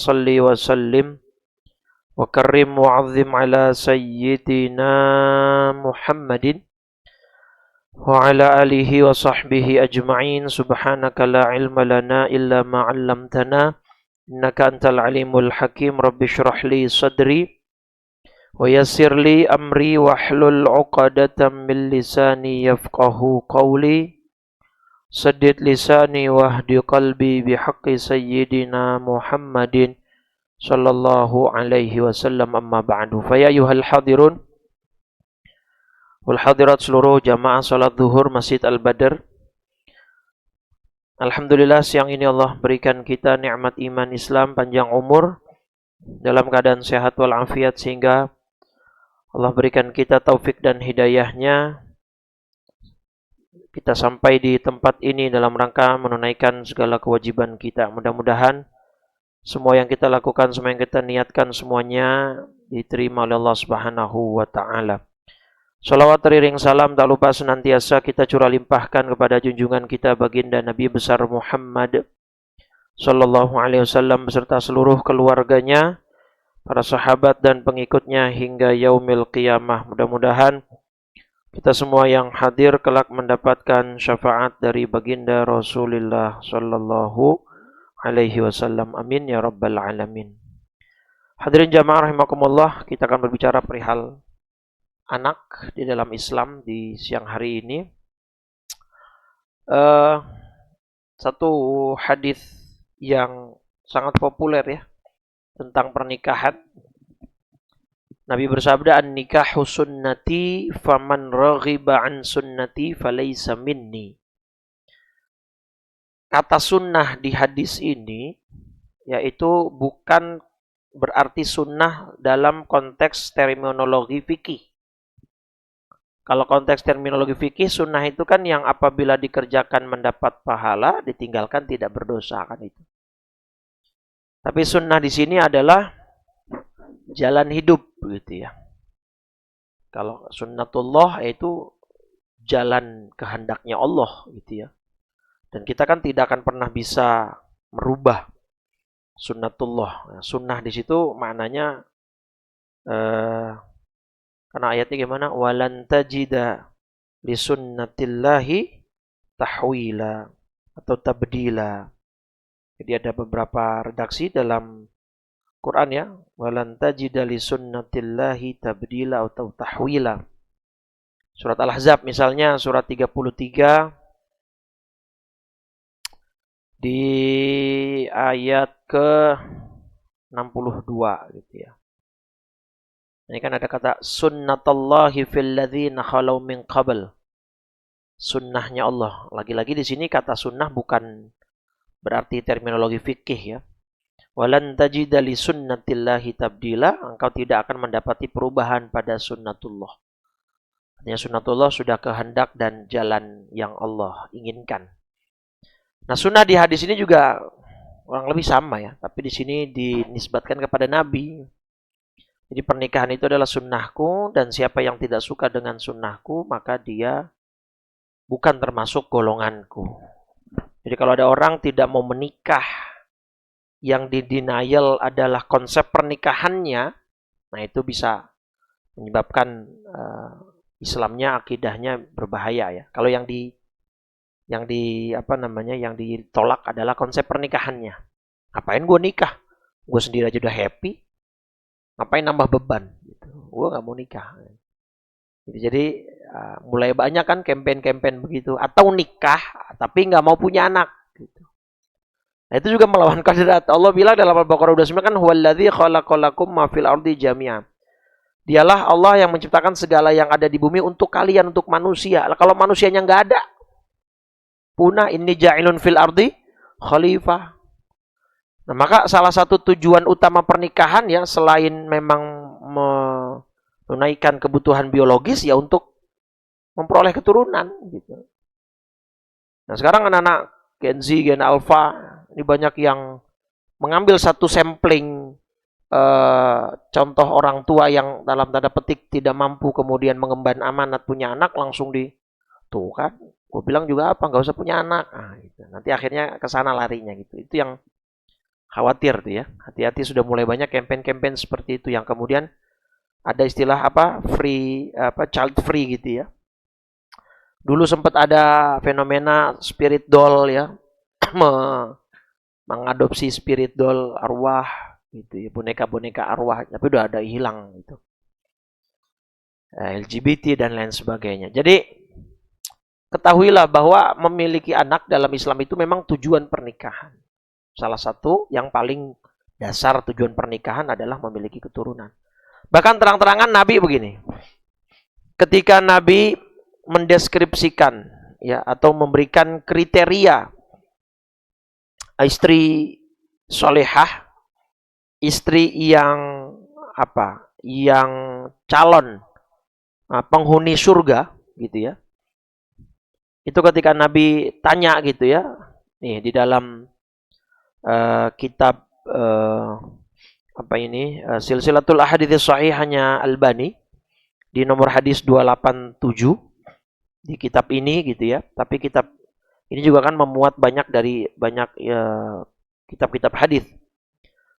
Salli wa sallim wa karrim wa azim ala sayyidina Muhammadin wa ala alihi wa sahbihi ajma'in. Subhanaka la ilma lana illa ma 'allamtana innaka antal alimul hakim. Rabbi shrah li sadri wa yassir li amri wahlul 'uqdatam min lisani yafqahu qawli. Saddid lisani wahdi qalbi bihaqqi sayyidina Muhammadin sallallahu alaihi wasallam, amma ba'du. Fa ya ayyuhal hadirun wal hadirat, seluruh jamaah salat zuhur Masjid Al-Badr. Alhamdulillah, siang ini Allah berikan kita nikmat iman Islam, panjang umur, dalam keadaan sehat walafiat, sehingga Allah berikan kita taufik dan hidayahnya. Kita sampai di tempat ini dalam rangka menunaikan segala kewajiban kita. Mudah-mudahan semua yang kita lakukan, semua yang kita niatkan, semuanya diterima oleh Allah Subhanahu wa Ta'ala. Salawat teriring salam tak lupa senantiasa kita curah limpahkan kepada junjungan kita baginda Nabi besar Muhammad sallallahu alaihi wasallam beserta seluruh keluarganya, para sahabat dan pengikutnya hingga yaumil qiyamah. Mudah-mudahan kita semua yang hadir kelak mendapatkan syafaat dari baginda Rasulullah sallallahu alaihi wasallam. Amin ya rabbal alamin. Hadirin jamaah rahimakumullah, kita akan berbicara perihal anak di dalam Islam di siang hari ini. Satu hadis yang sangat populer ya tentang pernikahan. Nabi bersabda, "An-nikahu sunnati faman raghiba an sunnati falaysa minni." Kata sunnah di hadis ini yaitu bukan berarti sunnah dalam konteks terminologi fikih. Kalau konteks terminologi fikih, sunnah itu kan yang apabila dikerjakan mendapat pahala, ditinggalkan tidak berdosa, kan itu. Tapi sunnah di sini adalah jalan hidup, gitu ya. Kalau sunnatullah itu jalan kehendaknya Allah, gitu ya. Dan kita kan tidak akan pernah bisa merubah sunnatullah. Nah, sunnah di situ maknanya karena ayatnya gimana? Walan tajida li sunnatillahi tahwila atau tabdila. Jadi ada beberapa redaksi dalam Quran ya, walan tajida li sunnatillahi tabdila atau tahwila. Surat Al-Ahzab misalnya, surat 33 di ayat ke-62 gitu ya. Ini kan ada kata sunnatullahi fil ladzina khalau min qabl. Sunnahnya Allah. Lagi-lagi di sini kata sunnah bukan berarti terminologi fikih ya. Walan tajida li sunnatillahi tabdila, engkau tidak akan mendapati perubahan pada sunnatullah. Artinya sunnatullah sudah kehendak dan jalan yang Allah inginkan. Nah, sunnah di hadis ini juga kurang lebih sama ya, tapi di sini dinisbatkan kepada Nabi. Jadi pernikahan itu adalah sunnahku, dan siapa yang tidak suka dengan sunnahku, maka dia bukan termasuk golonganku. Jadi kalau ada orang tidak mau menikah, yang di-denial adalah konsep pernikahannya, nah itu bisa menyebabkan Islamnya, akidahnya berbahaya ya. Kalau yang ditolak adalah konsep pernikahannya. Ngapain gue nikah? Gue sendiri aja udah happy. Ngapain nambah beban? Gitu. Gue nggak mau nikah. Jadi mulai banyak kan campaign-campaign begitu. Atau nikah tapi nggak mau punya anak. Gitu. Nah, itu juga melawan kodrat. Allah bilang dalam Al-Baqarah 29 kan, huwallazi khalaqalakum ma fil ardi jami'an. Dialah Allah yang menciptakan segala yang ada di bumi untuk kalian, untuk manusia. Kalau manusianya nggak ada, punah, inni ja'ilun fil ardi khalifah. Nah, maka salah satu tujuan utama pernikahan ya, selain memang menunaikan kebutuhan biologis ya, untuk memperoleh keturunan gitu. Nah, sekarang anak-anak Gen Z, Gen Alpha ini banyak yang mengambil satu sampling contoh orang tua yang dalam tanda petik tidak mampu kemudian mengemban amanat punya anak, langsung tuh kan, gue bilang juga apa, nggak usah punya anak. Gitu. Nanti akhirnya ke sana larinya gitu. Itu yang Khawatir tuh ya. Hati-hati, sudah mulai banyak campaign-campaign seperti itu yang kemudian ada istilah apa? Child free gitu ya. Dulu sempat ada fenomena spirit doll ya. Mengadopsi spirit doll arwah gitu ya, boneka-boneka arwah, tapi udah ada hilang gitu. LGBT dan lain sebagainya. Jadi ketahuilah bahwa memiliki anak dalam Islam itu memang tujuan pernikahan. Salah satu yang paling dasar tujuan pernikahan adalah memiliki keturunan. Bahkan terang-terangan Nabi begini. Ketika Nabi mendeskripsikan ya atau memberikan kriteria istri solehah, istri yang apa? Yang calon penghuni surga gitu ya. Itu ketika Nabi tanya gitu ya. Nih di dalam kitab Silsilatul Ahadits Shahihahnya Albani di nomor hadis 287 di kitab ini gitu ya. Tapi kitab ini juga kan memuat banyak kitab-kitab hadis.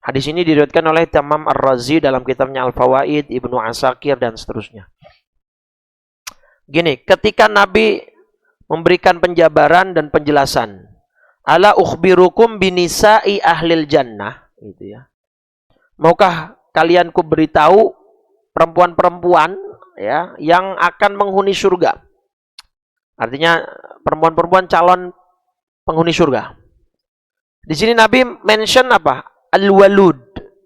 Hadis ini diriwayatkan oleh Tamam Ar-Razi dalam kitabnya Al-Fawaid, Ibnu Asakir dan seterusnya. Gini, ketika Nabi memberikan penjabaran dan penjelasan, ala ukhbirukum binisa'i ahlil jannah, gitu ya. Maukah kalian ku beritahu perempuan-perempuan ya yang akan menghuni surga? Artinya perempuan-perempuan calon penghuni surga. Di sini Nabi mention apa? Al-walud.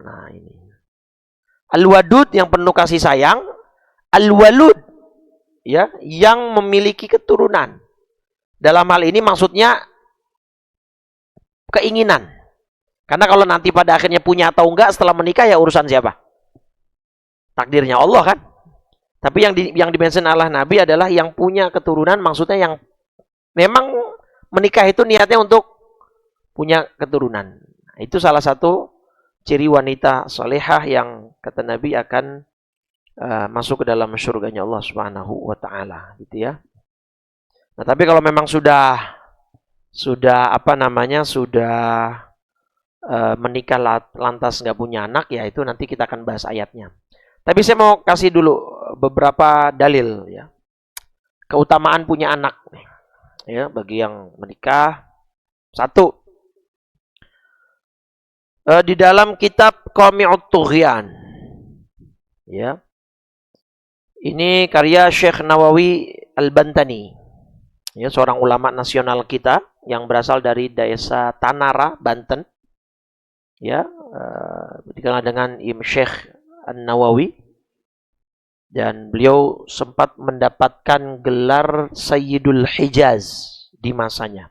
Nah, ini. Al-wadud yang penuh kasih sayang, al-walud ya, yang memiliki keturunan. Dalam hal ini maksudnya keinginan. Karena kalau nanti pada akhirnya punya atau enggak setelah menikah ya urusan siapa? Takdirnya Allah kan? Tapi yang dimention Allah Nabi adalah yang punya keturunan, maksudnya yang memang menikah itu niatnya untuk punya keturunan. Itu salah satu ciri wanita salehah yang kata Nabi akan masuk ke dalam surganya Allah Subhanahu wa taala gitu ya. Nah, tapi kalau memang sudah menikah lantas nggak punya anak, ya itu nanti kita akan bahas ayatnya. Tapi saya mau kasih dulu beberapa dalil ya. Keutamaan punya anak ya bagi yang menikah. Satu, di dalam kitab Qami'ut Tughyan ya. Ini karya Syekh Nawawi Al-Bantani. Ya, seorang ulama nasional kita yang berasal dari desa Tanara, Banten. Ya, dikenal dengan Syekh An-Nawawi, dan beliau sempat mendapatkan gelar Sayyidul Hijaz di masanya.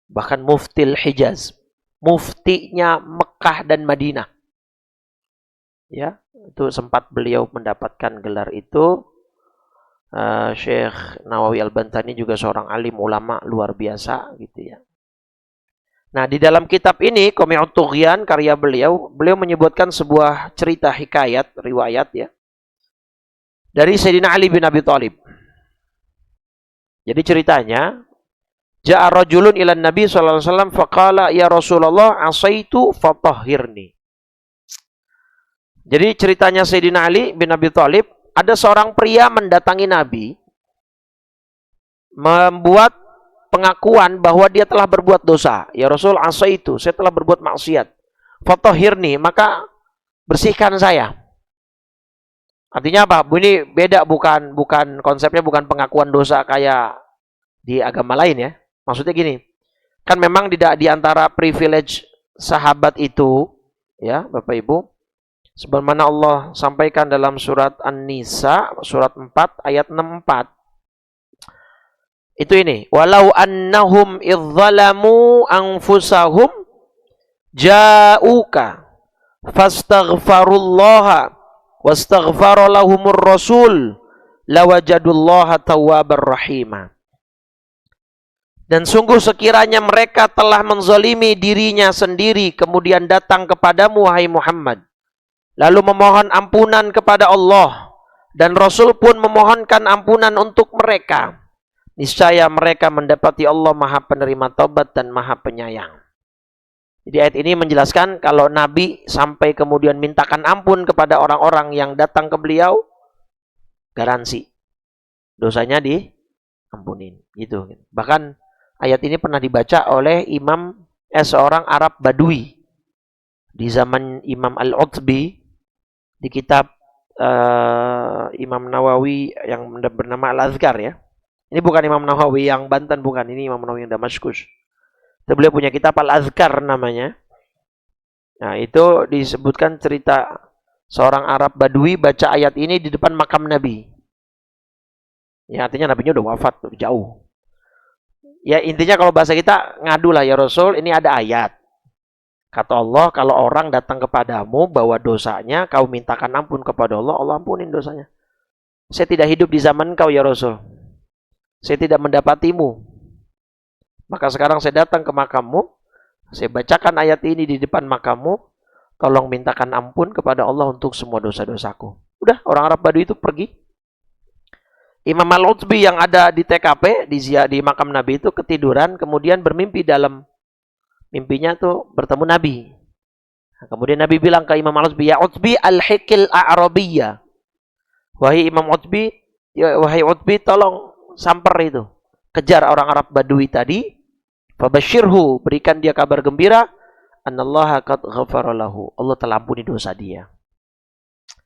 Bahkan Muftil Hijaz, muftinya Mekah dan Madinah. Ya, itu sempat beliau mendapatkan gelar itu. Syekh Nawawi Al-Bantani juga seorang alim ulama luar biasa gitu ya. Nah, di dalam kitab ini Qami'ut Tughyan karya beliau menyebutkan sebuah cerita hikayat, riwayat ya, dari Sayyidina Ali bin Abi Thalib. Jadi ceritanya, ja'a rajulun ilan Nabi sallallahu alaihi wasallam faqala ya Rasulullah asaitu fatahhirni. Jadi ceritanya Sayyidina Ali bin Abi Thalib, ada seorang pria mendatangi Nabi, membuat pengakuan bahwa dia telah berbuat dosa. Ya Rasul, asaitu, saya telah berbuat maksiat. Fatahhirni, maka bersihkan saya. Artinya apa? Ini beda, bukan konsepnya, bukan pengakuan dosa kayak di agama lain ya. Maksudnya gini, kan memang di antara privilege sahabat itu, ya Bapak Ibu, sebagaimana Allah sampaikan dalam surat An-Nisa, surat 4, ayat 64. Itu ini, walau annahum idzalamu anfusahum ja'uka fastaghfarullaha wastaghfara lahumur rasul lawajadullaha tawwabar rahima. Dan sungguh sekiranya mereka telah menzalimi dirinya sendiri kemudian datang kepadamu wahai Muhammad, lalu memohon ampunan kepada Allah, dan Rasul pun memohonkan ampunan untuk mereka, niscaya mereka mendapati Allah Maha Penerima Taubat dan Maha Penyayang. Jadi ayat ini menjelaskan kalau Nabi sampai kemudian mintakan ampun kepada orang-orang yang datang ke beliau, garansi dosanya diampunin. Gitu. Bahkan ayat ini pernah dibaca oleh seorang Arab Badui di zaman Imam Al-Utbi di kitab Imam Nawawi yang bernama Al-Azkar ya. Ini bukan Imam Nawawi yang Banten, bukan. Ini Imam Nawawi yang Damaskus. Beliau punya kitab Al-Azkar namanya. Nah, itu disebutkan cerita seorang Arab Badui baca ayat ini di depan makam Nabi. Ya, artinya Nabinya udah wafat, udah jauh. Ya, intinya kalau bahasa kita, ngadu lah ya Rasul, ini ada ayat. Kata Allah, kalau orang datang kepadamu bawa dosanya, kau mintakan ampun kepada Allah, Allah ampunin dosanya. Saya tidak hidup di zaman kau ya Rasul. Saya tidak mendapatimu. Maka sekarang saya datang ke makammu, saya bacakan ayat ini di depan makammu, tolong mintakan ampun kepada Allah untuk semua dosa-dosaku. Udah, orang Arab Badui itu pergi. Imam Al-Utbi yang ada di TKP, di makam Nabi itu ketiduran, kemudian bermimpi dalam mimpinya tuh bertemu Nabi. Nah, kemudian Nabi bilang ke Imam Al-Utbi, ya Utbi al-hikil a'rabiyya. Wahai Imam Utbi, ya, wahai Utbi tolong samper itu. Kejar orang Arab Badui tadi. Fabashirhu, berikan dia kabar gembira. Anallaha qad ghafara lahu. Allah telah ampuni dosa dia.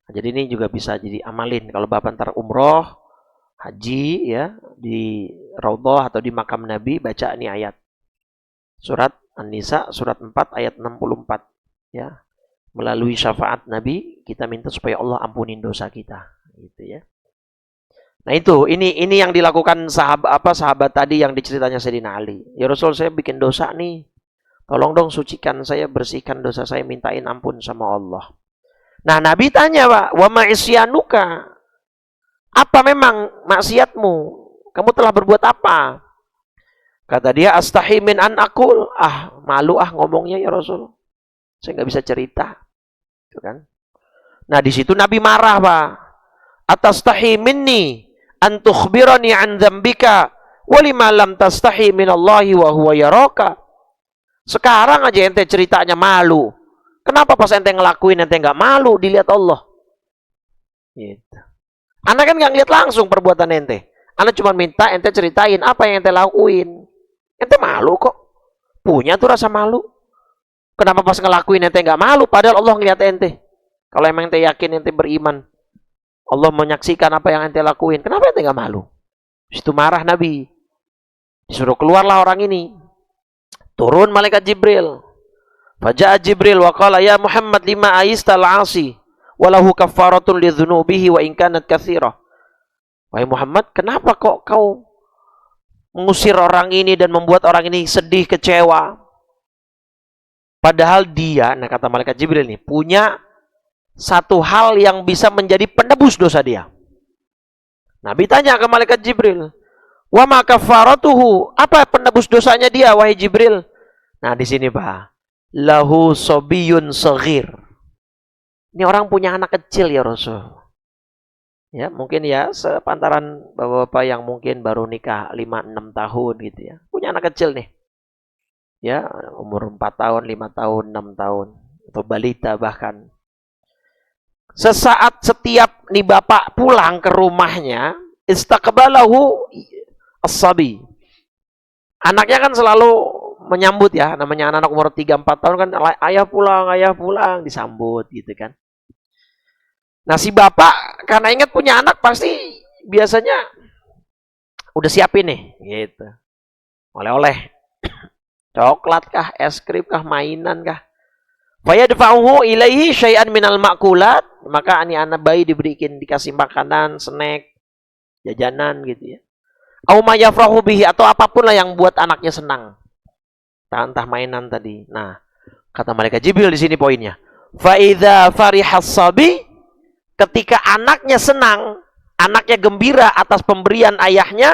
Nah, jadi ini juga bisa jadi amalin. Kalau Bapak ntar umroh, haji ya, di Raudhah atau di makam Nabi, baca ini ayat. Surat An-Nisa, surat 4 ayat 64. Ya. Melalui syafaat Nabi, kita minta supaya Allah ampunin dosa kita. Gitu ya. Nah itu, ini yang dilakukan sahabat tadi yang diceritanya Sayyidina Ali. Ya Rasul, saya bikin dosa nih. Tolong dong sucikan saya, bersihkan dosa saya, mintain ampun sama Allah. Nah Nabi tanya, Pak, wa ma'isyanuka? Apa memang maksiatmu? Kamu telah berbuat apa? Kata dia, astahi min an aqul. Malu ngomongnya ya Rasul. Saya nggak bisa cerita. Gitu kan? Nah di situ Nabi marah, Pak. Atastahi minni an tukhbirani an dzambika walima lam tastahi minallahi wa huwa yaraka. Sekarang aja ente ceritanya malu. Kenapa pas ente ngelakuin ente enggak malu dilihat Allah? Gitu. Anak kan enggak lihat langsung perbuatan ente. Anak cuma minta ente ceritain apa yang ente lakuin. Ente malu kok. Punya tuh rasa malu. Kenapa pas ngelakuin ente enggak malu padahal Allah ngeliat ente? Kalau emang ente yakin ente beriman, Allah menyaksikan apa yang ente lakuin. Kenapa ente gak malu? Situ marah Nabi. Disuruh keluarlah orang ini. Turun malaikat Jibril. Faja'a Jibril wa qala ya Muhammad lima aistal asi walahu kaffaratun lidzunubihi wa in kanat katsira. Wahai Muhammad, kenapa kok kau mengusir orang ini dan membuat orang ini sedih, kecewa? Padahal dia, nah kata malaikat Jibril nih, punya satu hal yang bisa menjadi penebus dosa dia. Nabi tanya ke malaikat Jibril, wa ma kafaratuhu? Apa penebus dosanya dia, wahai Jibril? Nah, di sini, Pak. Lahu sobiyun saghir. Ini orang punya anak kecil ya Rasul. Ya, mungkin ya sepantaran bapak-bapak yang mungkin baru nikah 5-6 tahun gitu ya. Punya anak kecil nih. Ya, umur 4 tahun, 5 tahun, 6 tahun atau balita bahkan. Sesaat setiap nih bapak pulang ke rumahnya, istaqbalahu as-sabi. Anaknya kan selalu menyambut ya, namanya anak umur 3-4 tahun kan, ayah pulang, disambut gitu kan. Nah si bapak karena ingat punya anak pasti biasanya udah siapin nih gitu. Oleh-oleh. Coklat kah, es krim kah, mainan kah. Fayadfa'uhu ilaihi syai'an minal ma'kulat. Maka ini anak bayi dikasih makanan, snack, jajanan gitu ya. Au ma yafrahu bihi, atau apapun lah yang buat anaknya senang. Entah mainan tadi. Nah, kata malaikat Jibril di sini poinnya. Fa idza farihas sabi, ketika anaknya senang, anaknya gembira atas pemberian ayahnya,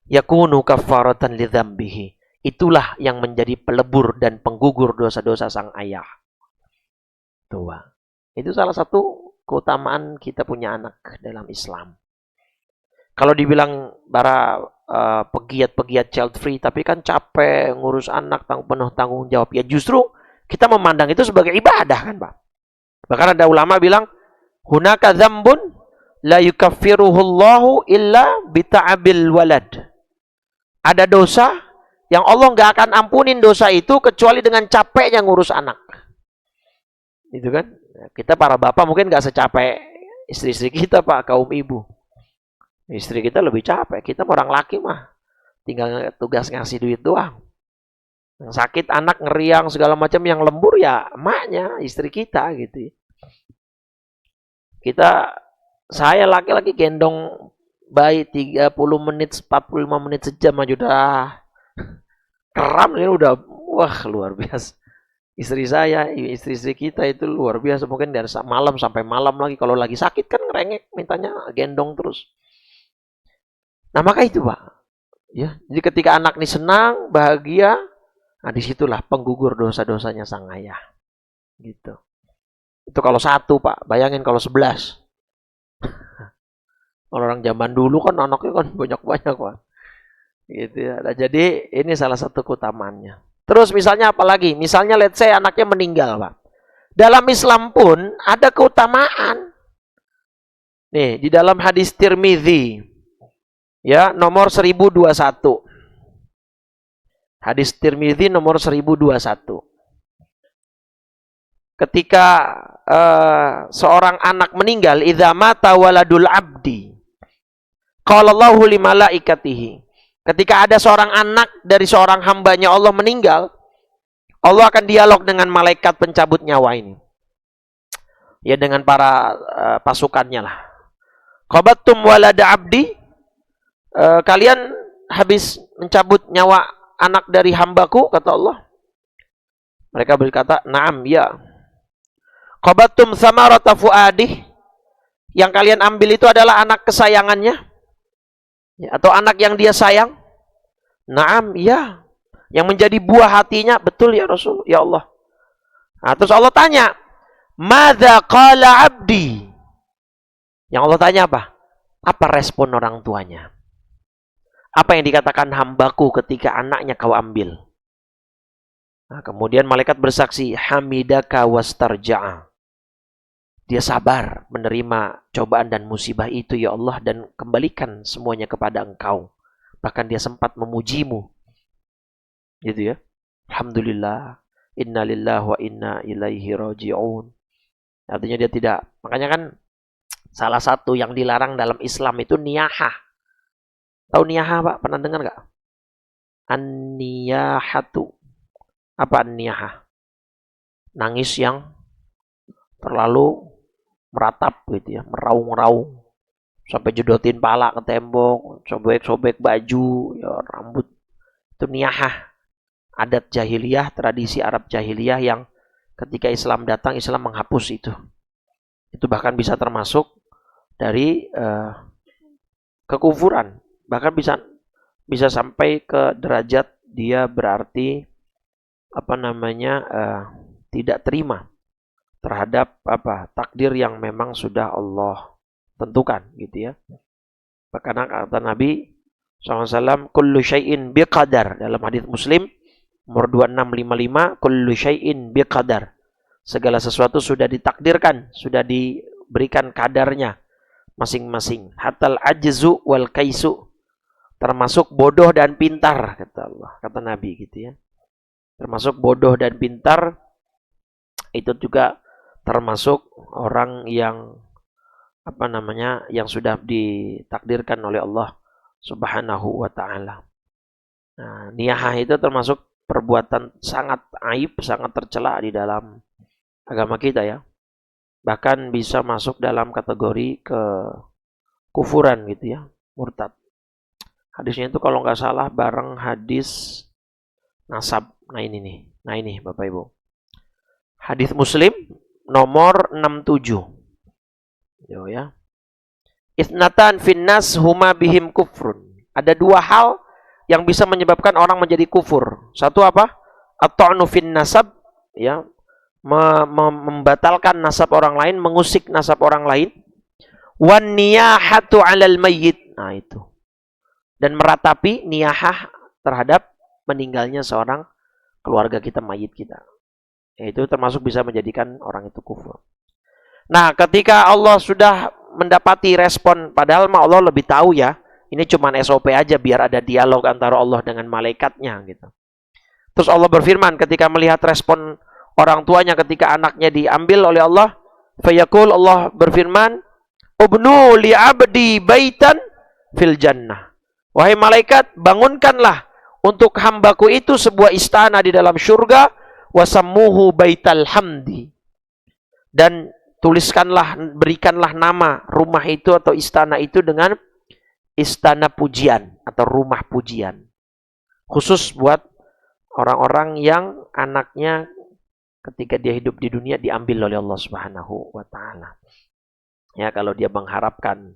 yakunu kafaratan lidzambihi. Itulah yang menjadi pelebur dan penggugur dosa-dosa sang ayah. Tuh. Itu salah satu keutamaan kita punya anak dalam Islam. Kalau dibilang para pegiat-pegiat child free, tapi kan capek ngurus anak, penuh tanggung jawab. Ya justru Kita memandang itu sebagai ibadah kan, Pak. Bahkan ada ulama bilang, hunaka dzambun la yukaffiruhullahu illa bita'abil walad. Ada dosa yang Allah nggak akan ampunin dosa itu kecuali dengan capeknya ngurus anak. Itu kan. Kita para bapak mungkin nggak secapek istri-istri kita, Pak, kaum ibu. Istri kita lebih capek. Kita orang laki mah tinggal tugas ngasih duit doang. Yang sakit anak, ngeriang segala macam, yang lembur ya emaknya, istri kita gitu. Saya laki-laki gendong bayi 30 menit, 45 menit sejam aja udah keram, ini udah wah luar biasa. Istri-istri kita itu luar biasa, mungkin dari malam sampai malam lagi. Kalau lagi sakit kan ngerengek, mintanya gendong terus. Nah maka itu, Pak. Ya, jadi ketika anak ini senang, bahagia, nah disitulah penggugur dosa-dosanya sang ayah. Gitu. Itu kalau satu, Pak. Bayangin kalau 11. Kalau orang zaman dulu kan anaknya kan banyak-banyak, Pak. Gitu ya. Nah, jadi ini salah satu keutamaannya. Terus misalnya apa lagi? Misalnya let's say anaknya meninggal, Pak. Dalam Islam pun ada keutamaan. Nih, di dalam hadis Tirmidzi ya, nomor 1021. Hadis Tirmidzi nomor 1021. Ketika seorang anak meninggal, idza mata waladul abdi, qala Allahu li malaikatihi. Ketika ada seorang anak dari seorang hambanya Allah meninggal, Allah akan dialog dengan malaikat pencabut nyawa ini. Ya, dengan para pasukannya lah. Qabattum walada abdi, kalian habis mencabut nyawa anak dari hambaku, kata Allah. Mereka berkata, na'am, ya. Qabattum samarata fuadih, yang kalian ambil itu adalah anak kesayangannya, ya, atau anak yang dia sayang. Naam, ya. Yang menjadi buah hatinya, betul ya Rasul, ya Allah. Nah, terus Allah tanya, madza qala abdi? Yang Allah tanya apa? Apa respon orang tuanya? Apa yang dikatakan hambaku ketika anaknya kau ambil? Nah, kemudian malaikat bersaksi, hamidaka wastarja'a. Dia sabar menerima cobaan dan musibah itu ya Allah, dan kembalikan semuanya kepada Engkau. Bahkan dia sempat memujimu. Gitu ya. Alhamdulillah. Inna lillahi wa inna ilaihi raji'un. Artinya dia tidak. Makanya kan salah satu yang dilarang dalam Islam itu niyahah. Tahu niyahah, Pak? Pernah dengar nggak? An-niyahatu. Apa an-niyahah? Nangis yang terlalu meratap gitu ya. Meraung-raung. Sampai jedotin pala ke tembok, sobek-sobek baju, ya, rambut. Itu niyahah. Adat jahiliyah, tradisi Arab jahiliyah yang ketika Islam datang, Islam menghapus itu. Itu bahkan bisa termasuk dari kekufuran. Bahkan bisa sampai ke derajat dia berarti tidak terima terhadap takdir yang memang sudah Allah tentukan gitu ya. Karena kata Nabi SAW, kullu syai'in biqadar. Dalam hadis Muslim nomor 2655, kullu syai'in biqadar. Segala sesuatu sudah ditakdirkan, sudah diberikan kadarnya masing-masing. Hatal ajzu wal kaisu, termasuk bodoh dan pintar, kata Allah, kata Nabi gitu ya. Termasuk bodoh dan pintar itu juga termasuk orang yang yang sudah ditakdirkan oleh Allah Subhanahu wa ta'ala. Nah, niyahah itu termasuk perbuatan sangat aib, sangat tercela di dalam agama kita ya. Bahkan bisa masuk dalam kategori kekufuran gitu ya, murtad. Hadisnya itu kalau nggak salah bareng hadis nasab. Nah ini Bapak Ibu. Hadis Muslim nomor 67. Yo ya. Itnatan finnas huma bihim kufrun. Ada dua hal yang bisa menyebabkan orang menjadi kufur. Satu apa? At-ta'nu fin nasab, ya. Membatalkan nasab orang lain, mengusik nasab orang lain. Wan niyahatu 'alal mayyit. Nah, itu. Dan meratapi niyahah terhadap meninggalnya seorang keluarga kita, mayit kita. Itu termasuk bisa menjadikan orang itu kufur. Nah, ketika Allah sudah mendapati respon, padahal Allah lebih tahu ya, ini cuma SOP aja biar ada dialog antara Allah dengan malaikatnya gitu. Terus Allah berfirman ketika melihat respon orang tuanya ketika anaknya diambil oleh Allah, fayaqul, Allah berfirman, ubnu li abdi baitan fil jannah. Wahai malaikat, bangunkanlah untuk hambaku itu sebuah istana di dalam syurga, wasammuhu baital hamdi. Dan tuliskanlah, berikanlah nama rumah itu atau istana itu dengan istana pujian atau rumah pujian. Khusus buat orang-orang yang anaknya ketika dia hidup di dunia diambil oleh Allah Subhanahu wa taala. Ya, kalau dia mengharapkan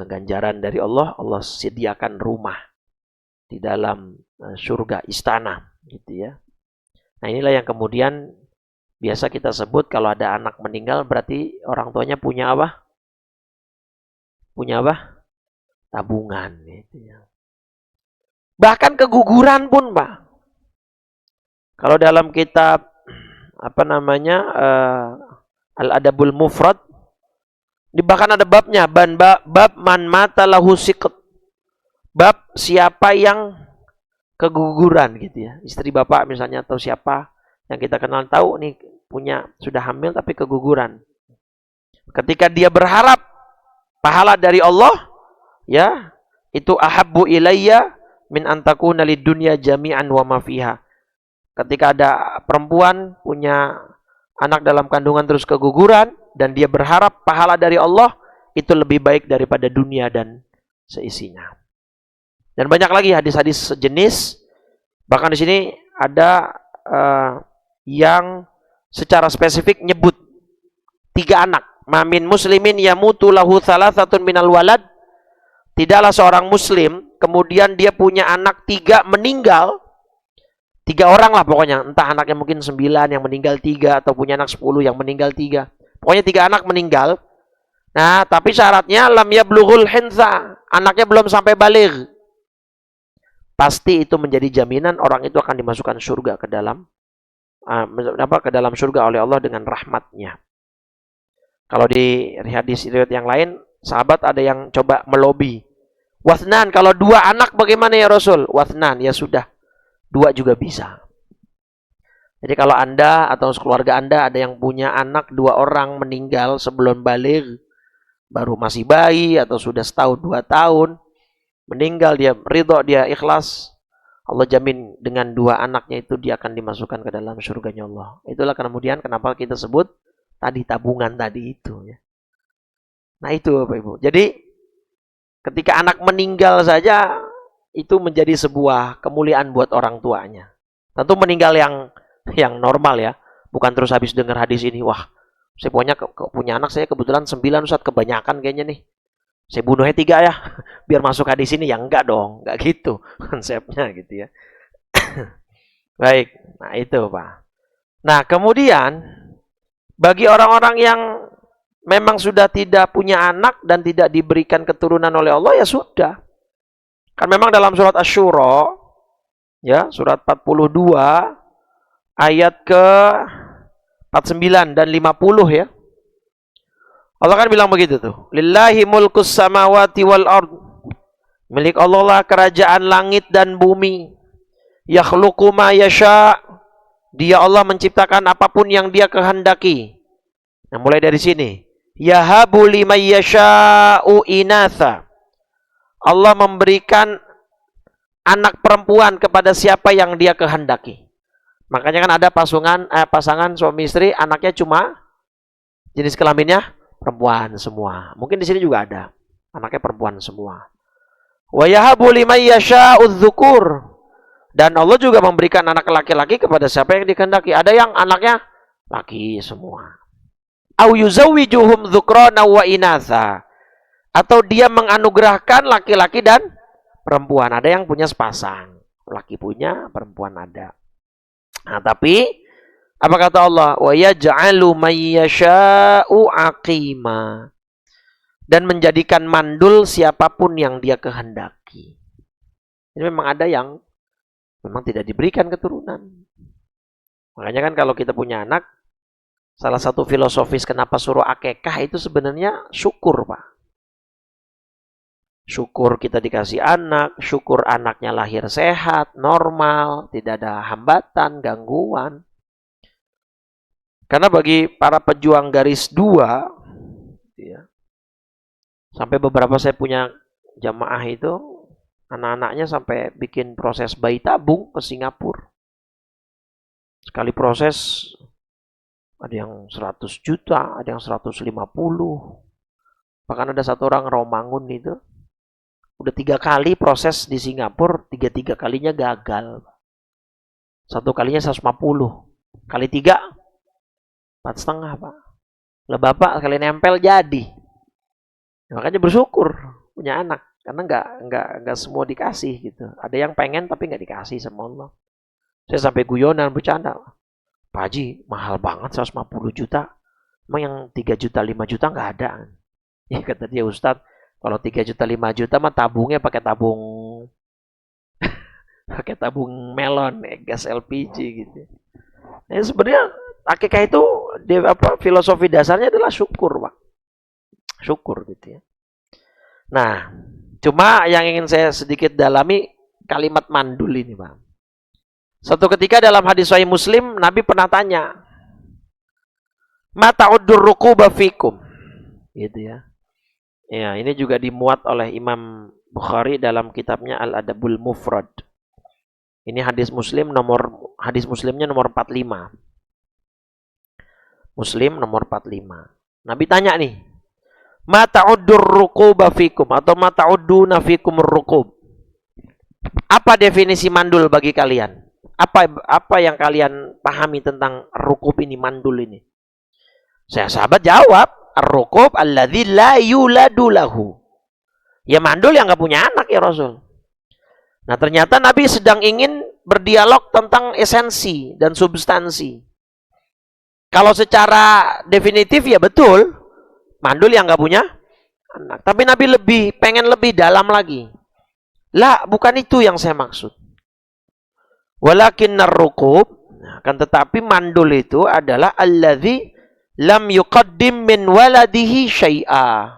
ganjaran dari Allah, Allah sediakan rumah di dalam surga, istana gitu ya. Nah, inilah yang kemudian biasa kita sebut kalau ada anak meninggal berarti orang tuanya punya apa? Punya apa? Tabungan gitu ya. Bahkan keguguran pun, Pak. Kalau dalam kitab apa namanya Al-Adabul Mufrad, bahkan ada babnya, bab man mata lahu siqt. Bab siapa yang keguguran gitu ya. Istri bapak misalnya atau siapa yang kita kenal tahu nih punya sudah hamil tapi keguguran. Ketika dia berharap pahala dari Allah, ya, itu ahabbu ilayya min antakuna lid dunya jami'an wa ma fiha. Ketika ada perempuan punya anak dalam kandungan terus keguguran dan dia berharap pahala dari Allah, itu lebih baik daripada dunia dan seisinya. Dan banyak lagi hadis-hadis sejenis. Bahkan di sini ada yang secara spesifik nyebut 3 anak. Mamin muslimin yamutu lahu thalathatun minal walad. Tidaklah seorang muslim kemudian dia punya anak 3 meninggal. 3 orang lah pokoknya. Entah anaknya mungkin 9 yang meninggal 3 atau punya anak 10 yang meninggal 3. Pokoknya 3 anak meninggal. Nah, tapi syaratnya lam yablughul hinsa. Anaknya belum sampai baligh. Pasti itu menjadi jaminan orang itu akan dimasukkan surga ke dalam ke dalam surga oleh Allah dengan rahmatnya. Kalau di hadis riwayat yang lain, sahabat ada yang coba melobi. Wathnan, kalau 2 anak bagaimana ya Rasul? Wathnan, ya sudah. 2 juga bisa. Jadi kalau Anda atau keluarga Anda ada yang punya anak 2 orang meninggal sebelum baligh, baru masih bayi atau sudah setahun 2 tahun, meninggal, dia ridho, dia ikhlas, Allah jamin dengan 2 anaknya itu dia akan dimasukkan ke dalam surganya Allah. Itulah kemudian kenapa kita sebut tadi tabungan tadi itu ya. Nah itu Bapak Ibu. Jadi ketika anak meninggal saja itu menjadi sebuah kemuliaan buat orang tuanya. Tentu meninggal yang normal ya, bukan terus habis dengar hadis ini, wah saya punya anak saya kebetulan 9 Ustaz, kebanyakan kayaknya nih. Saya bunuhnya 3 ya, biar masuk hadis ini. Ya enggak dong, enggak gitu konsepnya gitu ya. Baik, nah itu Pak. Nah kemudian, bagi orang-orang yang memang sudah tidak punya anak dan tidak diberikan keturunan oleh Allah, ya sudah. Kan memang dalam surat Asy-Syura, ya, surat 42, ayat ke 49 dan 50 ya. Allah kan bilang begitu tuh. Lillahi mulkus samawati wal ard. Milik Allah lah kerajaan langit dan bumi. Yakhluqu ma yasha. Dia Allah menciptakan apapun yang dia kehendaki. Nah, mulai dari sini. Yahabu liman yasha'u inatha. Allah memberikan anak perempuan kepada siapa yang dia kehendaki. Makanya kan ada pasangan suami istri, anaknya cuma jenis kelaminnya perempuan semua. Mungkin di sini juga ada anaknya perempuan semua. Wa yahabu liman yasha'u dzukur. Dan Allah juga memberikan anak laki-laki kepada siapa yang dikehendaki. Ada yang anaknya laki semua. Au yuzawwijuhum dzukrana wa inatha. Atau dia menganugerahkan laki-laki dan perempuan. Ada yang punya sepasang. Laki punya, perempuan ada. Nah, tapi apa kata Allah? Wa yaj'alu may yasha'u aqima. Dan menjadikan mandul siapapun yang dia kehendaki. Ini memang ada yang memang tidak diberikan keturunan. Makanya kan kalau kita punya anak, salah satu filosofis kenapa suruh akekah itu sebenarnya syukur, Pak. Syukur kita dikasih anak, syukur anaknya lahir sehat, normal, tidak ada hambatan, gangguan. Karena bagi para pejuang garis 2, ya, sampai beberapa saya punya jamaah itu, anak-anaknya sampai bikin proses bayi tabung ke Singapura. Sekali proses ada yang 100 juta, ada yang 150. Bahkan ada satu orang Romangun itu, udah 3 kali proses di Singapura, 3 kalinya gagal. 1 kalinya 150. Kali 3, 4,5, Pak. Lah bapak sekali nempel jadi. Makanya bersyukur punya anak. Karena nggak semua dikasih gitu. Ada yang pengen tapi nggak dikasih sama Allah. Saya sampai guyonan bercanda. Pak Haji, mahal banget 150 juta. Emang yang 3 juta, 5 juta nggak ada. Ya kata dia, Ustadz, kalau 3 juta, 5 juta mah tabungnya pakai tabung melon, gas LPG gitu. Nah, sebenarnya akikah itu filosofi dasarnya adalah syukur, Pak. Syukur gitu ya. Nah, cuma yang ingin saya sedikit dalami kalimat mandul ini, Pak. Suatu ketika dalam hadis Sahih Muslim, Nabi pernah tanya, "Ma ta'uddur ruquba fikum?" Gitu ya. Ya, ini juga dimuat oleh Imam Bukhari dalam kitabnya Al-Adabul Mufrad. Ini hadis Muslimnya nomor 45. Muslim nomor 45. Nabi tanya nih, "Ma ta'uddur ruquba fikum?" atau "Ma ta'udduna fikum ruqub?" Apa definisi mandul bagi kalian? Apa yang kalian pahami tentang rukub ini, mandul ini? Sahabat jawab, "Ar-rukub alladzi la yuladu lahu." Ya mandul yang enggak punya anak ya Rasul. Nah, ternyata Nabi sedang ingin berdialog tentang esensi dan substansi. Kalau secara definitif ya betul, mandul yang nggak punya anak. Tapi Nabi pengen lebih dalam lagi. Lah, bukan itu yang saya maksud. Walakinnar rukub, akan tetapi mandul itu adalah alladzi lam yuqaddim min waladihi syai'a.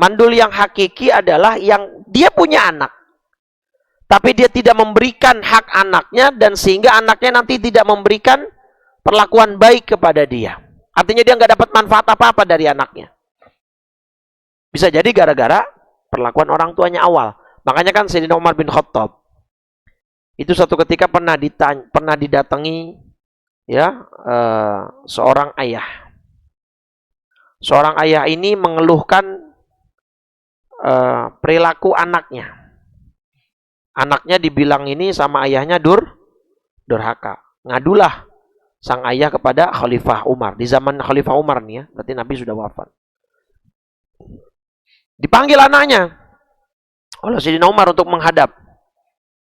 Mandul yang hakiki adalah yang dia punya anak. Tapi dia tidak memberikan hak anaknya dan sehingga anaknya nanti tidak memberikan perlakuan baik kepada dia. Artinya dia nggak dapat manfaat apa-apa dari anaknya. Bisa jadi gara-gara perlakuan orang tuanya awal. Makanya kan Sayyidina Umar bin Khattab itu suatu ketika pernah didatangi ya seorang ayah. Seorang ayah ini mengeluhkan perilaku anaknya. Anaknya dibilang ini sama ayahnya durhaka. Ngadulah sang ayah kepada Khalifah Umar. Di zaman Khalifah Umar nih ya, berarti Nabi sudah wafat. Dipanggil anaknya oleh Sayyidina Umar untuk menghadap.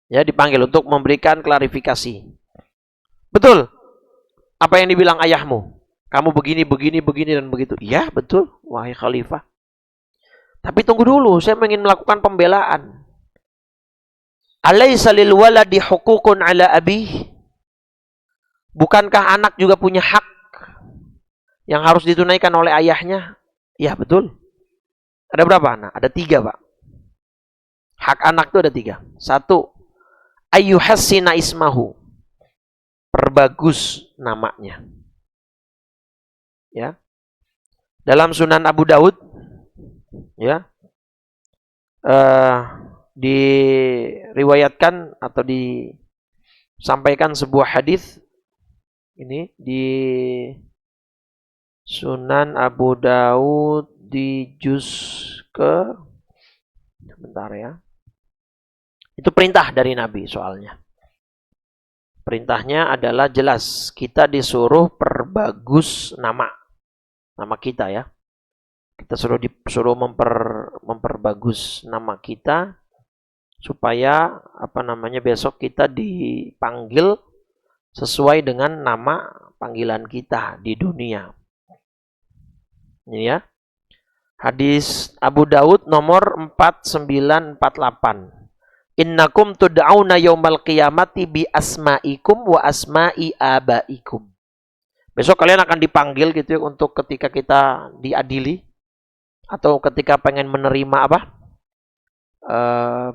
Ya, dipanggil untuk memberikan klarifikasi. Betul apa yang dibilang ayahmu? Kamu begini, dan begitu. Iya, betul, wahai Khalifah. Tapi tunggu dulu, saya ingin melakukan pembelaan. Alaysa lil waladi hukukun ala abih? Bukankah anak juga punya hak yang harus ditunaikan oleh ayahnya? Ya, betul. Ada berapa anak? Ada 3, Pak. Hak anak itu ada 3. 1, ayyuhassina ismahu. Perbagus namanya. Ya. Dalam Sunan Abu Daud ya. Diriwayatkan atau disampaikan sebuah hadis ini di Sunan Abu Daud di juz ke sebentar ya. Itu perintah dari Nabi soalnya. Perintahnya adalah jelas, kita disuruh perbagus nama kita ya. Kita disuruh memperbagus nama kita supaya besok kita dipanggil sesuai dengan nama panggilan kita di dunia. Ini ya. Hadis Abu Daud nomor 4948 Innakum tud'auna yaumal qiyamati bi asma'ikum wa asma'i abaikum. Besok kalian akan dipanggil gitu ya, untuk ketika kita diadili atau ketika pengen menerima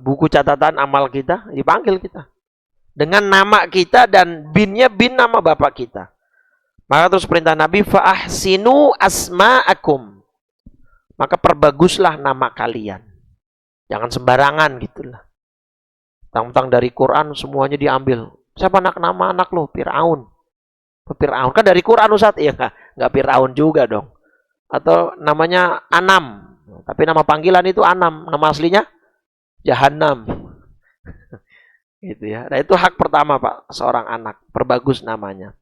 buku catatan amal kita, dipanggil kita dengan nama kita dan binnya bin nama bapak kita. Maka terus perintah Nabi, fa ahsinu asma'akum. Maka perbaguslah nama kalian. Jangan sembarangan gitulah. Tentang dari Quran semuanya diambil. Siapa nama anak lo? Fir'aun. Fir'aun kan dari Quran Ustaz. Ya enggak Fir'aun juga dong. Atau namanya Anam. Tapi nama panggilan itu Anam. Nama aslinya Jahannam. Gitu ya. Nah, itu hak pertama Pak, seorang anak. Perbagus namanya.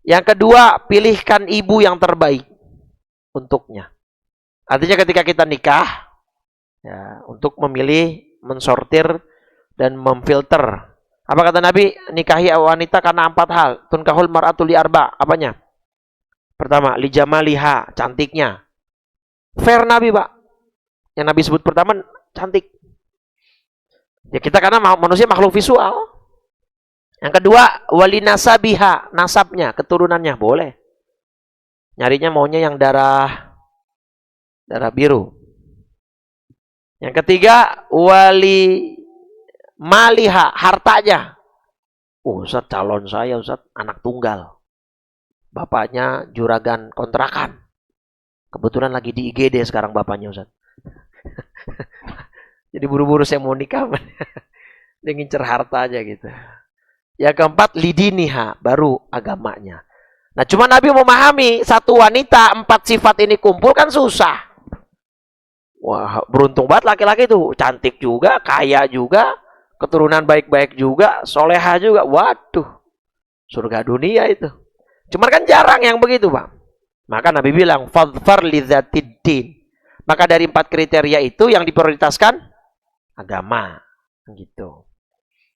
Yang kedua, pilihkan ibu yang terbaik untuknya. Artinya ketika kita nikah, ya, untuk memilih, mensortir, dan memfilter. Apa kata Nabi? Nikahi wanita karena 4 hal. Tunkahul mar'atu li arba. Apanya? Pertama, li jamaliha, cantiknya. Fair Nabi, Pak. Yang Nabi sebut pertama, cantik. Ya kita karena manusia makhluk visual. Yang kedua, wali nasabiha, nasabnya, keturunannya, boleh. Nyarinya maunya yang darah biru. Yang ketiga, wali maliha, hartanya. Ustaz, calon saya Ustaz, anak tunggal. Bapaknya juragan kontrakan. Kebetulan lagi di IGD sekarang bapaknya Ustaz. Jadi buru-buru saya mau nikah. Dia ngincer harta aja gitu. Yang keempat, lidiniha, baru agamanya. Nah cuma Nabi memahami, satu wanita 4 sifat ini kumpul kan susah. Wah, beruntung banget laki-laki tuh. Cantik juga, kaya juga, keturunan baik-baik juga, soleha juga. Waduh, surga dunia itu. Cuman kan jarang yang begitu, Pak. Maka Nabi bilang, fadfar lidzatiddin. Maka dari 4 kriteria itu yang diprioritaskan agama. Gitu.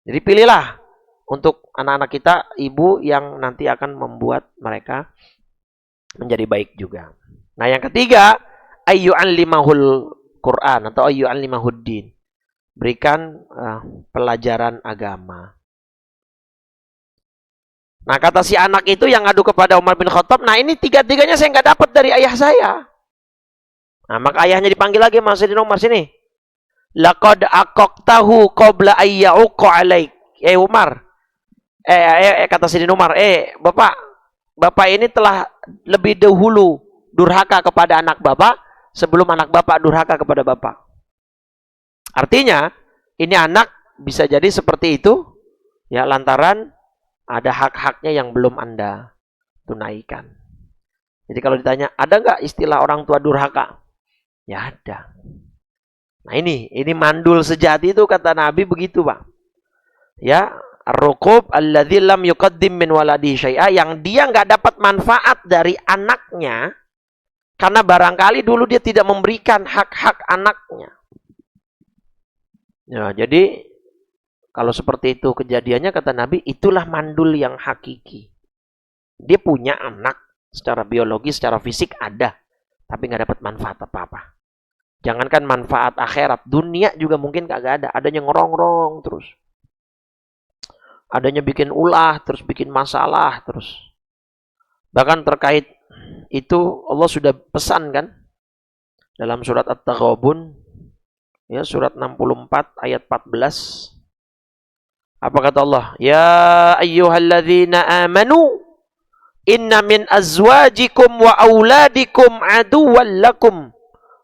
Jadi pilihlah untuk anak-anak kita ibu yang nanti akan membuat mereka menjadi baik juga. Nah yang ketiga, ayyu'allimahul Quran atau ayyu'allimahuddin. Berikan pelajaran agama. Nah kata si anak itu yang ngadu kepada Umar bin Khattab, nah ini 3-3-nya saya nggak dapat dari ayah saya. Nah maka ayahnya dipanggil lagi, Mas Sayyidina Umar sini. Laqad aqaqtahu qabla ayya'uqa alaik. Umar. Kata Sayyidina Umar, Bapak ini telah lebih dahulu durhaka kepada anak Bapak sebelum anak Bapak durhaka kepada Bapak. Artinya, ini anak bisa jadi seperti itu ya lantaran ada hak-haknya yang belum Anda tunaikan. Jadi kalau ditanya, ada nggak istilah orang tua durhaka? Ya ada. Nah ini mandul sejati itu kata Nabi begitu, Pak. Ya, ar-ruqub alladzi lam yuqaddim min waladi syai'a, yang dia nggak dapat manfaat dari anaknya karena barangkali dulu dia tidak memberikan hak-hak anaknya. Ya, jadi kalau seperti itu kejadiannya kata Nabi, itulah mandul yang hakiki. Dia punya anak secara biologis, secara fisik ada, tapi nggak dapat manfaat apa-apa. Jangankan manfaat akhirat, dunia juga mungkin kagak ada. Adanya ngerongrong terus. Adanya bikin ulah, terus bikin masalah terus. Bahkan terkait itu Allah sudah pesan kan dalam surat At-Taghabun, ya surat 64 ayat 14. Apa kata Allah? Ya ayyuhalladzina amanu inna min azwajikum wa auladikum aduwwan lakum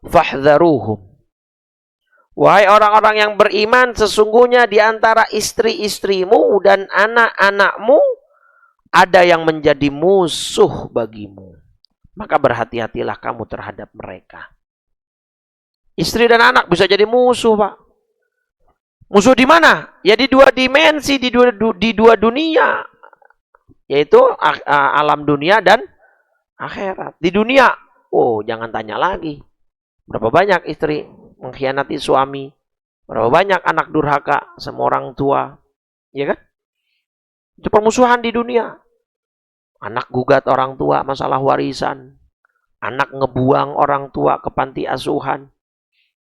fahdharuhum. Wahai orang-orang yang beriman, sesungguhnya di antara istri-istrimu dan anak-anakmu ada yang menjadi musuh bagimu. Maka berhati-hatilah kamu terhadap mereka. Istri dan anak bisa jadi musuh, Pak. Musuh di mana? Ya di 2 dimensi, di dua dunia. Yaitu alam dunia dan akhirat. Di dunia, jangan tanya lagi. Berapa banyak istri mengkhianati suami. Berapa banyak anak durhaka sama orang tua. Ya kan? Itu permusuhan di dunia. Anak gugat orang tua masalah warisan. Anak ngebuang orang tua ke panti asuhan.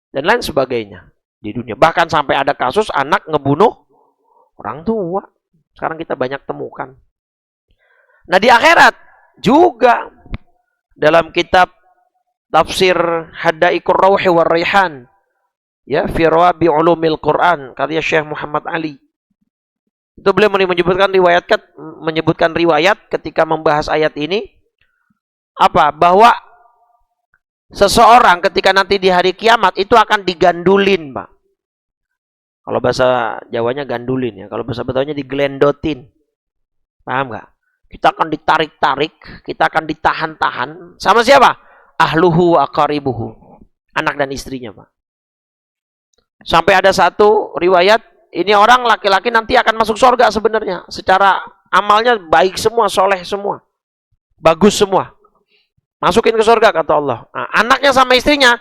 Dan lain sebagainya. di dunia. Bahkan sampai ada kasus anak ngebunuh orang tua. Sekarang kita banyak temukan. Nah di akhirat juga dalam kitab tafsir Hadaiqur Rauhi war Raihan, ya, fi Rawabi Ulumil Quran, karya Syekh Muhammad Ali. Itu beliau menyebutkan riwayat ketika membahas ayat ini, apa? Bahwa seseorang ketika nanti di hari kiamat itu akan digandulin, Pak. Kalau bahasa Jawanya gandulin ya, kalau bahasa Betawanya digelendotin. Paham nggak? Kita akan ditarik-tarik, kita akan ditahan-tahan. Sama siapa? Ahluhu wa aqaribuhu. Anak dan istrinya, Pak. Sampai ada satu riwayat, ini orang laki-laki nanti akan masuk surga sebenarnya. Secara amalnya baik semua, soleh semua. Bagus semua. Masukin ke surga, kata Allah. Nah, anaknya sama istrinya,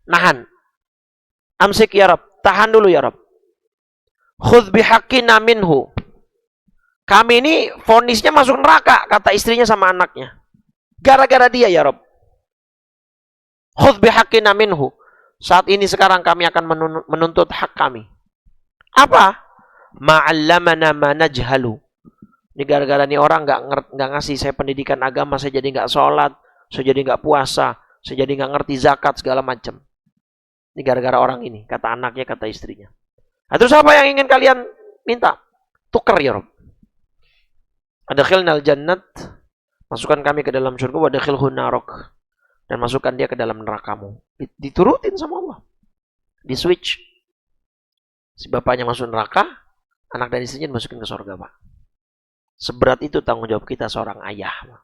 nahan. Amsik ya Rab. Tahan dulu ya Rab. Khudh bihaqqina minhu. Kami ini vonisnya masuk neraka, kata istrinya sama anaknya. Gara-gara dia ya Rab. Khudh bihaqqina minhu. Saat ini sekarang kami akan menuntut hak kami. Apa? Ma'allamana ma najhalu. Ini gara-gara nih orang nggak ngasih saya pendidikan agama, saya jadi nggak sholat, saya jadi nggak puasa, saya jadi nggak ngerti zakat segala macam. Ini gara-gara orang ini, kata anaknya, kata istrinya. Nah, terus apa yang ingin kalian minta? Tuker ya Rob. Adkhilnal jannat, masukkan kami ke dalam surga, wadkhilhu narok, dan masukkan dia ke dalam nerakamu. Diturutin sama Allah. Di switch. Si bapaknya masuk neraka, anak dan istrinya dimasukin ke surga, Pak. Seberat itu tanggung jawab kita seorang ayah, Pak.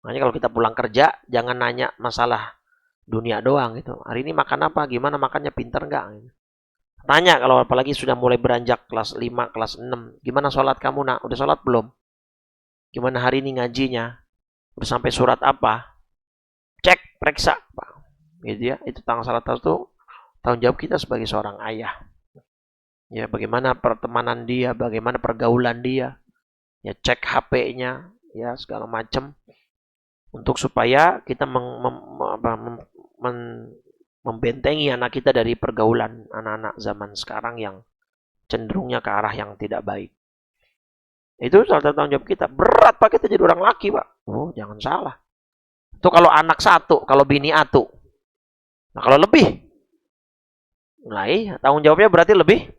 Makanya kalau kita pulang kerja, jangan nanya masalah dunia doang gitu. Hari ini makan apa? Gimana makannya? Pinter nggak? Tanya kalau apalagi sudah mulai beranjak kelas 5, kelas 6. Gimana sholat kamu, nak? Udah sholat belum? Gimana hari ini ngajinya? Udah sampai surat apa? Cek, periksa, Pak. Gitu ya. Itu salah satu tanggung jawab kita sebagai seorang ayah. Ya, bagaimana pertemanan dia, bagaimana pergaulan dia. Ya, cek HP-nya, ya, segala macam. Untuk supaya kita membentengi anak kita dari pergaulan anak-anak zaman sekarang yang cenderungnya ke arah yang tidak baik. Itu salah satu tanggung jawab kita. Berat, Pak, kita jadi orang laki, Pak. Oh, jangan salah. Itu kalau anak satu, kalau bini atu. Nah, kalau lebih, nah, tanggung jawabnya berarti lebih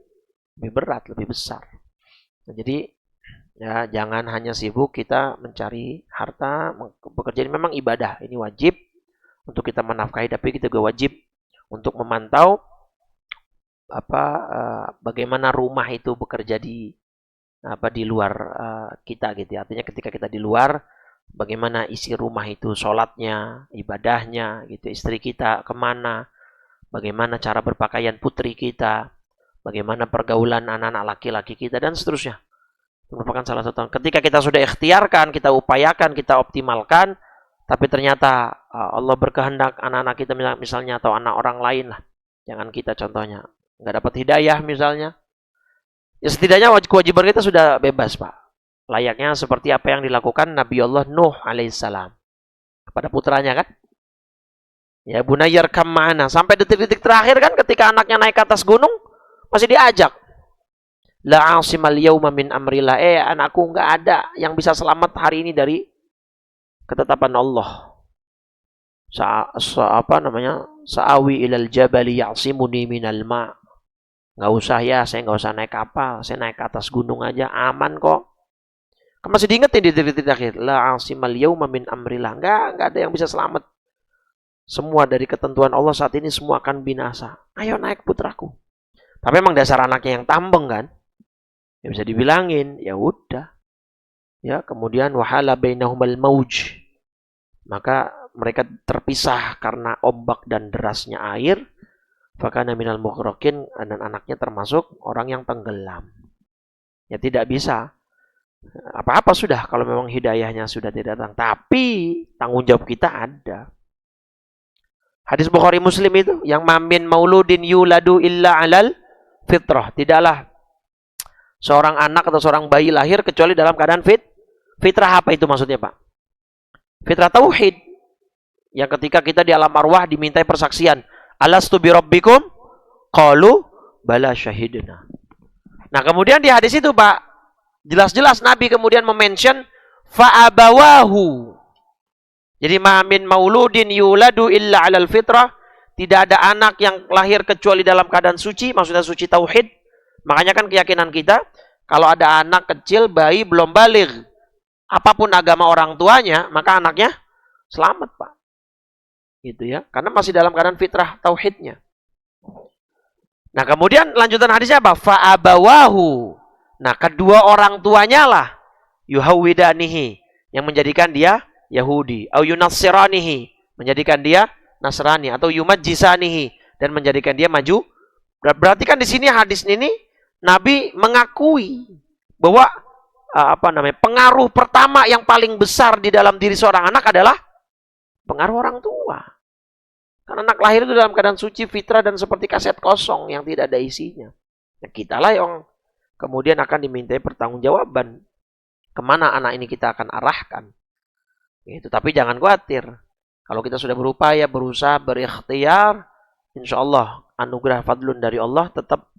berat, lebih besar. Nah, jadi ya jangan hanya sibuk kita mencari harta, bekerja ini memang ibadah, ini wajib untuk kita menafkahi, tapi kita juga wajib untuk memantau bagaimana rumah itu bekerja di luar kita gitu ya. Artinya ketika kita di luar, bagaimana isi rumah itu, sholatnya, ibadahnya gitu, istri kita kemana, bagaimana cara berpakaian putri kita, bagaimana pergaulan anak-anak laki-laki kita, dan seterusnya. Itu merupakan salah satu. Ketika kita sudah ikhtiarkan, kita upayakan, kita optimalkan, tapi ternyata Allah berkehendak anak-anak kita misalnya, atau anak orang lain lah, jangan kita contohnya, nggak dapat hidayah misalnya, ya setidaknya kewajiban kita sudah bebas, Pak. Layaknya seperti apa yang dilakukan Nabi Allah Nuh alaihissalam kepada putranya kan. Ya, Bunayyar kam ma'ana. Sampai detik-detik terakhir kan, ketika anaknya naik ke atas gunung, masih diajak. La asimal yauma min amrillah. Anakku, nggak ada yang bisa selamat hari ini dari ketetapan Allah. Sa'awi ilal jabali ya'simuni minal ma'. Nggak usah ya, saya nggak usah naik kapal, saya naik ke atas gunung aja, aman kok. Masih diingetin di detik-detik akhir. La asimal yauma min amrillah. Nggak ada yang bisa selamat. Semua dari ketentuan Allah saat ini semua akan binasa. Ayo naik putraku. Tapi emang dasar anaknya yang tambeng kan. Ya bisa dibilangin, ya udah. Ya, kemudian wahala bainahumal mauj. Maka mereka terpisah karena ombak dan derasnya air. Fakana minal mughraqin, dan anaknya termasuk orang yang tenggelam. Ya tidak bisa. Apa-apa sudah kalau memang hidayahnya sudah tidak datang. Tapi tanggung jawab kita ada. Hadis Bukhari Muslim itu, yang mamin mauludin yuladu illa alal fitrah. Tidaklah seorang anak atau seorang bayi lahir kecuali dalam keadaan fitrah. Apa itu maksudnya, Pak? Fitrah tauhid. Yang ketika kita di alam arwah dimintai persaksian. Alastu bi rabbikum? Qalu bala syahidna. Nah, kemudian di hadis itu, Pak, jelas-jelas Nabi kemudian memention fa'abawahu. Jadi ma min mauludin yuladu illa 'alal fitrah, tidak ada anak yang lahir kecuali dalam keadaan suci, maksudnya suci tauhid. Makanya kan keyakinan kita, kalau ada anak kecil, bayi belum baligh, apapun agama orang tuanya, maka anaknya selamat, Pak. Gitu ya. Karena masih dalam keadaan fitrah tauhidnya. Nah, kemudian lanjutan hadisnya apa? Fa'abawahu. Nah, kedua orang tuanya lah yuhawwidanihi, yang menjadikan dia Yahudi, au yunassiranihi, menjadikan dia Nasrani, atau yumajjisanihi, dan menjadikan dia maju. Berarti kan di sini hadis ini Nabi mengakui bahwa pengaruh pertama yang paling besar di dalam diri seorang anak adalah pengaruh orang tua. Karena anak lahir itu dalam keadaan suci, fitrah, dan seperti kaset kosong yang tidak ada isinya. Nah, kitalah yang kemudian akan dimintai pertanggungjawaban. Kemana anak ini kita akan arahkan. Gitu. Tapi jangan khawatir. Kalau kita sudah berupaya, berusaha, berikhtiar, insya Allah anugerah fadlun dari Allah tetap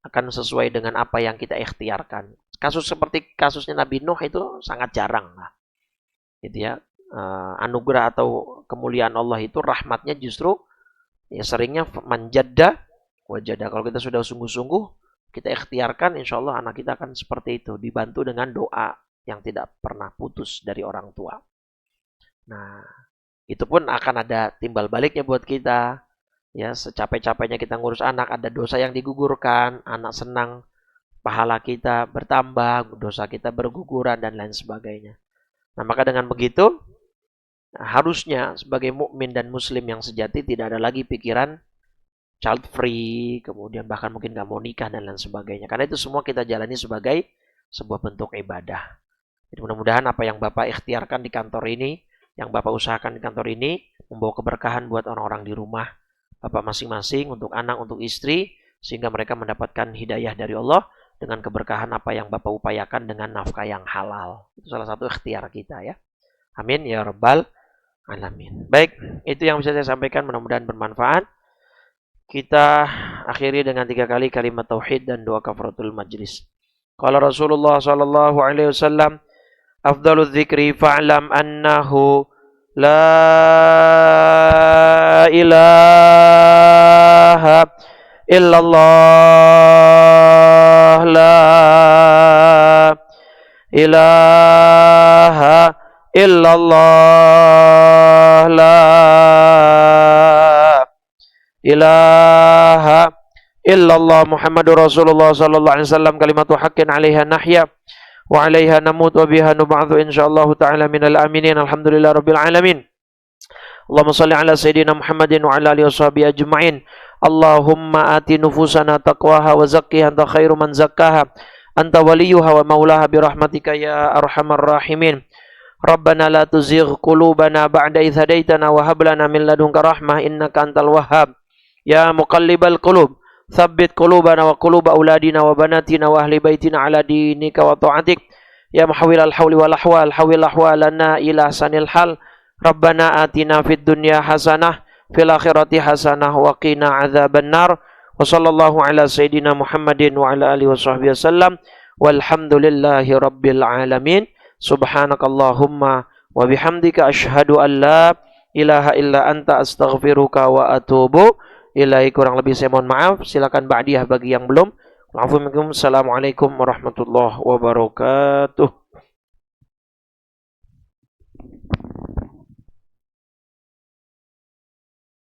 akan sesuai dengan apa yang kita ikhtiarkan. Kasus seperti kasusnya Nabi Nuh itu sangat jarang lah. Gitu ya. Anugerah atau kemuliaan Allah itu rahmatnya justru ya seringnya manjadda wajada. Kalau kita sudah sungguh-sungguh, kita ikhtiarkan, insya Allah anak kita akan seperti itu, dibantu dengan doa yang tidak pernah putus dari orang tua. Nah, itu pun akan ada timbal baliknya buat kita. Ya, secapek-capeknya kita ngurus anak, ada dosa yang digugurkan, anak senang, pahala kita bertambah, dosa kita berguguran, dan lain sebagainya. Nah, maka dengan begitu, harusnya sebagai mukmin dan muslim yang sejati tidak ada lagi pikiran child free, kemudian bahkan mungkin nggak mau nikah dan lain sebagainya. Karena itu semua kita jalani sebagai sebuah bentuk ibadah. Jadi mudah-mudahan apa yang Bapak ikhtiarkan di kantor ini, yang Bapak usahakan di kantor ini, membawa keberkahan buat orang-orang di rumah Bapak masing-masing, untuk anak, untuk istri, sehingga mereka mendapatkan hidayah dari Allah dengan keberkahan apa yang Bapak upayakan dengan nafkah yang halal. Itu salah satu ikhtiar kita ya. Amin ya rabbal alamin. Baik, itu yang bisa saya sampaikan, mudah-mudahan bermanfaat. Kita akhiri dengan 3 kali kalimat tauhid dan doa kafaratul majlis. Qala Rasulullah sallallahu alaihi wasallam, afdaludz dzikri fa'lam annahu la ilaha illallah, la ilaha illallah, la ilaha illallah Muhammadur Rasulullah sallallahu alaihi wasallam, kalimatu haqqin 'alaiha nahya wa 'alaiha namut wa biha nub'atsu insyaallah ta'ala minal aminin. Alhamdulillah rabbil alamin. Allahumma shalli ala sayyidina Muhammadin wa ala alihi washabihi ajma'in. Allahumma ati nufusana taqwaha wa zakkiha anta khairu man zakkaha anta waliyuha wa maulaha bi rahmatika ya arhamar rahimin. Rabbana la tuzigh qulubana ba'da idh hadaitana wa hab lana min ladunka rahmah innaka antal wahhab. Ya muqallibal qulub, tsabbit qulubana wa quluba auladina wa banatina wa ahli baitina ala dinika wa ta'atik. Ya muhawwilal hawli wal ahwal, hawwil ahwalana ila sanil hal. Rabbana atina fid dunya hasanah, fil akhirati hasanah, wa qina adzabannar. Wa sallallahu ala sayyidina Muhammadin wa ala alihi washabbihi wasallam. Walhamdulillahi rabbil alamin. Subhanakallahumma wa bihamdika asyhadu an la ilaha illa anta astaghfiruka wa atubu ilaik. Kurang lebih saya mohon maaf. Silakan ba'diyah bagi yang belum. Assalamualaikum warahmatullahi wabarakatuh.